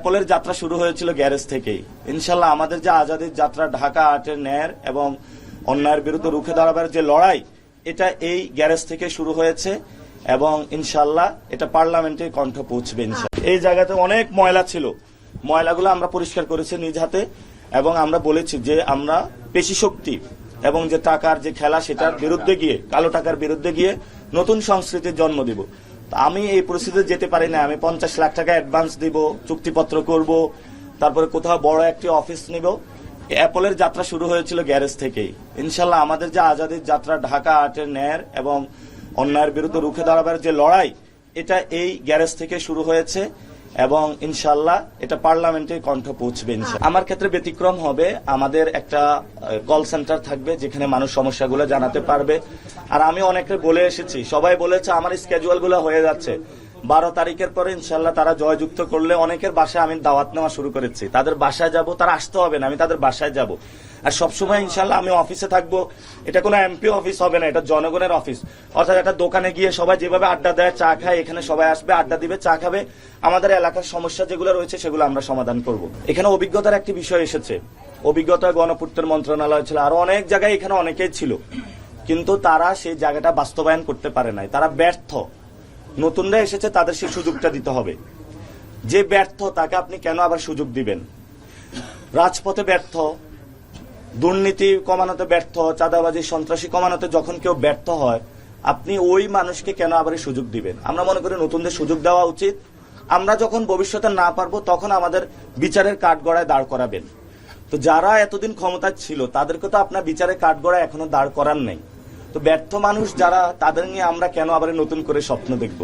অ্যাপলের যাত্রা শুরু হয়েছিল গ্যারেজ থেকেই। ইনশাল্লাহ আমাদের যে আজাদির যাত্রা, ঢাকা ৮-এর ন্যায়ের এবং অন্যায়ের বিরুদ্ধে রুখে দাঁড়াবার যে লড়াই, এটা এই গ্যারেজ থেকে শুরু হয়েছে এবং ইনশাল্লাহ এটা পার্লামেন্টে কণ্ঠ পৌঁছবে ইনশাল্লাহ। এই জায়গাতে অনেক ময়লা ছিল, ময়লাগুলো আমরা পরিষ্কার করেছি নিজ হাতে এবং আমরা বলেছি যে আমরা পেশি শক্তি এবং যে টাকার যে খেলা, সেটার বিরুদ্ধে গিয়ে, কালো টাকার বিরুদ্ধে গিয়ে নতুন সংস্কৃতির জন্ম দিব। আমি এই পরিস্থিতিতে যেতে পারি না, আমি 50 লাখ টাকা অ্যাডভান্স দিব, চুক্তিপত্র করব, তারপরে কোথাও বড় একটি অফিস নিব। অ্যাপলের যাত্রা শুরু হয়েছিল গ্যারেজ থেকেই। ইনশাল্লাহ আমাদের যে আজাদির যাত্রা, ঢাকা ৮-এর ন্যায়ের এবং অন্যায়ের বিরুদ্ধে রুখে দাঁড়াবার যে লড়াই, এটা এই গ্যারেজ থেকে শুরু হয়েছে এবং ইনশাল্লাহ এটা পার্লামেন্টে কণ্ঠ পৌঁছবে ইনশাল্লাহ। আমার ক্ষেত্রে ব্যতিক্রম হবে, আমাদের একটা কল সেন্টার থাকবে যেখানে মানুষ সমস্যাগুলো জানাতে পারবে। আর আমি অনেকে বলে এসেছি, সবাই বলেছে আমার স্কেজুয়াল গুলো হয়ে যাচ্ছে, 12 তারিখের পরে ইনশাল্লাহ তারা জয়যুক্ত করলে অনেকের বাসায় আমি দাওয়াত নেওয়া শুরু করেছি। তাদের বাসায় যাব, তারা আসতে হবে না, আমি তাদের বাসায় যাব। আর সবসময় ইনশাল্লাহ আমি অফিসে থাকবো। এটা কোনো এমপি অফিস হবে না, এটা জনগণের অফিস। অর্থাৎ একটা দোকানে গিয়ে সবাই যেভাবে আড্ডা দেয়, চা খায়, এখানে সবাই আসবে, আড্ডা দিবে, চা খাবে, আমাদের এলাকার সমস্যা যেগুলো রয়েছে সেগুলো আমরা সমাধান করব। এখানে অভিজ্ঞতার একটি বিষয় এসেছে, অভিজ্ঞতা গণপূর্ত মন্ত্রণালয় ছিল, আরো অনেক জায়গায় এখানে অনেকেই ছিল, কিন্তু তারা সেই জায়গাটা বাস্তবায়ন করতে পারে নাই, তারা ব্যর্থ। নতুনরা এসেছে, তাদের সেই সুযোগটা দিতে হবে। যে ব্যর্থ তাকে আপনি কেন আবার সুযোগ দিবেন? রাজপথে ব্যর্থ, দুর্নীতি কমানোতে ব্যর্থ, চাঁদাবাজি সন্ত্রাসী কমানোতে যখন কেউ ব্যর্থ হয়, আপনি ওই মানুষকে কেন আবার সুযোগ দিবেন? আমরা মনে করি নতুনদের সুযোগ দেওয়া উচিত। আমরা যখন ভবিষ্যতে না পারবো তখন আমাদের বিচারের কাঠগড়ায় দাঁড় করাবেন। তো যারা এতদিন ক্ষমতায় ছিল তাদেরকে তো আপনার বিচারের কাঠগড়ায় এখনো দাঁড় করার নেই। তো ব্যর্থ মানুষ যারা, তাদের নিয়ে আমরা কেন আবার নতুন করে স্বপ্ন দেখব?